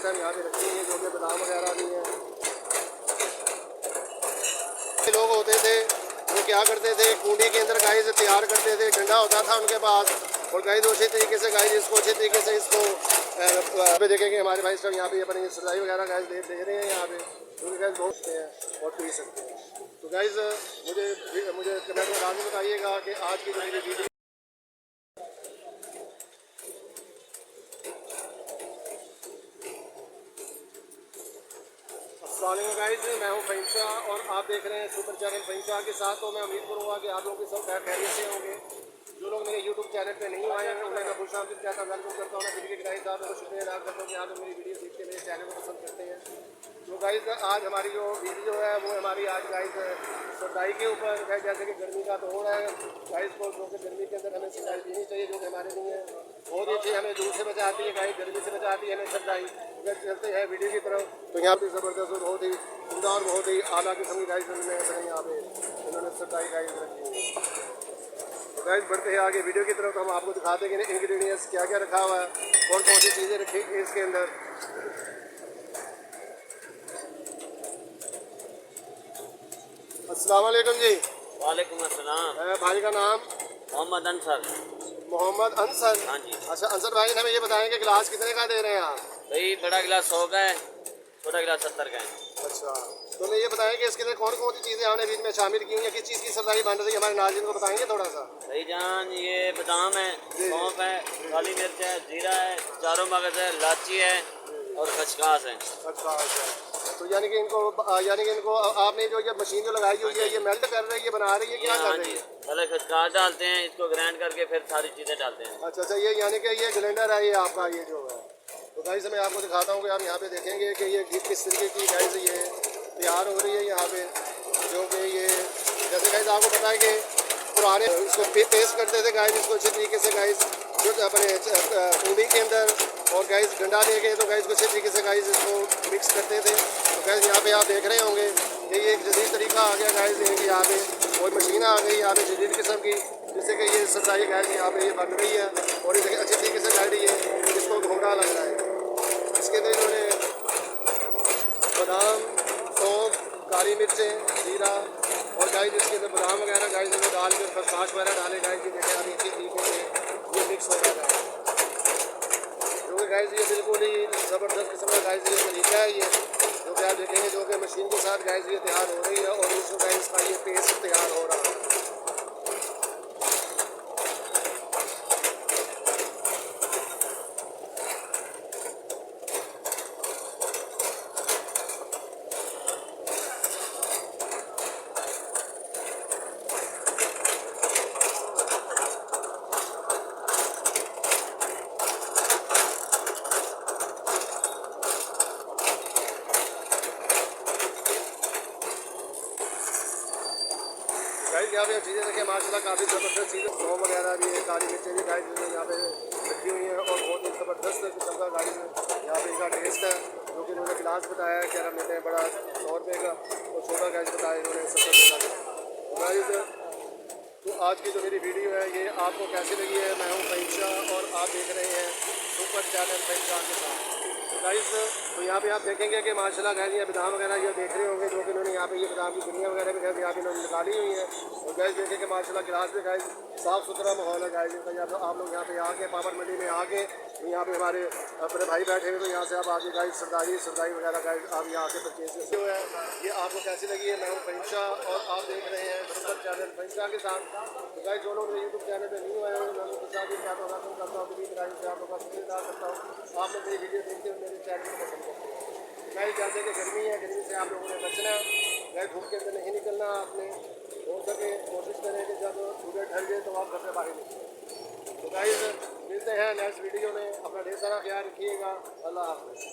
Time यहाँ पे रखी हुई है, जो कि बादाम वगैरह भी हैं। लोग होते थे वो क्या करते थे, कूड़ी के अंदर गाइस तैयार करते थे, डंडा होता था उनके पास, और गाइस उसी तरीके से गाइस इसको अच्छे तरीके से इसको पे देखेंगे हमारे भाई साहब यहाँ पे अपनी सजाई वगैरह गाइस दे रहे हैं यहाँ पे, क्योंकि गाइस बहुत हैं और पी सकते हैं। तो गाइस मुझे कमेंट में लाजमी बताइएगा कि आज की जो मेरी वीडियो गाइस, मैं हूँ फहीम शाह और आप देख रहे हैं सुपर चैनल फहीम शाह के साथ। तो मैं उम्मीद करूँगा कि आप लोग के सब खैरियत से होंगे। जो लोग मेरे यूट्यूब चैनल पे नहीं आए हैं उन्हें मैं खुश आमदीद कहता वेलकम करता हूँ। मैं दिल्ली के गाइस साहब को शुक्रिया अदा करता हूँ कि आप लोग मेरी वीडियो देख के मेरे चैनल को पसंद करते हैं। तो गाइस आज हमारी जो वीडियो है वो हमारी आज गाइस सदाई के ऊपर है। जैसे कि गर्मी का दौर है गाइस, को जो कि गर्मी के अंदर हमें सदाई पीनी चाहिए, जो कि हमारे लिए बहुत ही अच्छी हमें धूप से बचाती है गाइस, गर्मी से बचाती है हमें सदाई। अगर चलते हैं वीडियो की तरफ तो यहाँ पर ज़बरदस्त और बहुत ही उमदा और बहुत ही आला किस्म की गाइस ने यहाँ पे उन्होंने सदाई गाइस रखी है। गाइस बढ़ते हैं आगे वीडियो की तरफ, तो हम आपको दिखाते हैं कि इंग्रेडिएंट्स क्या क्या रखा हुआ है, कौन कौन सी चीज़ें रखी है इसके अंदर। अस्सलाम वालेकुम जी। वालेकुम अस्सलाम। भाई का नाम? मोहम्मद अंसर। मोहम्मद अंसर। हाँ जी। अच्छा अंसर भाई, हमें ये बताएं कि गिलास कितने का दे रहे हैं आप? भाई बड़ा गिलास 100 का है, छोटा गिलास 70 का है। अच्छा, तो मैं ये बताएं कि इसके अंदर कौन कौन सी चीज़ें हमने बीच में शामिल की हुई हैं, किस चीज़ की सब्ज़ी बन रही है, हमारे नाज़रीन को बताएंगे थोड़ा सा? भाई जान ये बादाम है, सौंफ है, काली मिर्च है, जीरा है, चारों मगज है, इलायची है और खसकास है। अच्छा, तो यानी कि इनको आपने जो ये मशीन जो लगाई हुई है ये मेल्ट कर रही है, बना रही है, क्या कर रही है? पहले खसकास डालते हैं, इसको ग्राइंड करके फिर सारी चीज़ें डालते हैं। अच्छा, ये यानी कि ये ग्राइंडर है ये आपका, ये जो है। तो गाइस मैं आपको दिखाता हूँ कि आप यहाँ पे देखेंगे कि ये किस तरीके की गाइस ये तैयार हो रही है यहाँ पे, जो कि ये जैसे गाइस आपको पता है कि पुराने इसको पेस्ट करते थे गाइस, इसको अच्छे तरीके से गाइस जो अपने कूड़ी के अंदर और गाइस डंडा लेके तो गाइस को अच्छे तरीके से गाइस इसको मिक्स करते थे। तो गाइस यहाँ पे आप देख रहे होंगे कि ये एक जदीद तरीका आ गया गाइस, ये यहाँ पे कोई मशीन आ गई यहाँ पे जदीद किस्म की, जिससे कि ये सब्ज़ी गाइस यहाँ पे ये बन रही है और इसे अच्छे तरीके से गाइड ये इसको घोड़ा लग रहा है। इसके अंदर इन्होंने बादाम, सौंफ, काली मिर्चें, जीरा और गाइस इसके अंदर बादाम वगैरह गाइस इनको डाल कर खसकास वगैरह डाले गाइस, ये देखें अभी अच्छी तरीके से ये मिक्स हो गया है। जो कि गाइस ये बिल्कुल ही ज़बरदस्त किस्म का गाइस ये तरीका है, ये जो कि आप देखेंगे जो कि मशीन के साथ गाइस ये तैयार हो रही है और उसको गाइस का ये पेस्ट तैयार हो रहा है। गाइस यहाँ पे चीज़ें देखिए माशाल्लाह काफ़ी ज़बरदस्त चीज़ें, सौंफ वगैरह भी है, काली मिर्चें भी गाइस यहाँ पे रखी हुई हैं और बहुत ही ज़बरदस्त किस्म का गाइस यहाँ पे इनका टेस्ट है। जो कि इन्होंने गिलास बताया है कि हम लेते हैं बड़ा 100 रुपये का और छोटा गाइस बताया इन्होंने 70 रुपये का। गाइस तो आज की जो मेरी वीडियो है ये आपको कैसी लगी है? मैं हूँ फहीम शाह और आप देख रहे हैं सुपर चैनल फहीम शाह के साथ। गाइस तो यहाँ पे आप देखेंगे कि माशाल्लाह गाइस ये बादाम वगैरह ये देख रहे होंगे, जो कि इन्होंने यहाँ पे ये बादाम की दुनिया वगैरह भी गाइस यहाँ पे इन्होंने निकाली हुई है। और गाइस देखें कि माशाल्लाह गिलास में गाइस साफ़ सुथरा माहौल है गाइस इनका। यहाँ पे आप लोग यहाँ पे आके पापड़ मंडी में आके तो यहाँ पे हमारे अपने भाई बैठे हुए, तो यहाँ से आप आगे गाइस सरदाई वगैरह गाइस आप यहाँ आके परचेज जो है ये आपको कैसी लगी है? मैं हूँ फहीम शाह और आप देख रहे हैं सुपर चैनल फहीम शाह के साथ। तो गाइस जो लोग मेरे यूट्यूब चैनल पर न्यू आए हैं मैं उनके साथ भी क्या करता हूँ कि से आप लोग का शुक्रिया अदा करता हूँ। आप लोग मेरी वीडियो देखते हुए मेरे चैनल को पसंद करते हैं। गाइस जैसे कि गर्मी है, गर्मी से आप लोगों ने बचना है, गाइस धूप के अंदर नहीं निकलना। आपने हो सके कोशिश करें कि जब सूरज ढल जाए तो आप घर से बाहर निकलें। तो गाइस मिलते हैं नेक्स्ट वीडियो में, अपना ढेर सारा ख्याल रखिएगा। अल्लाह हाफ़िज़।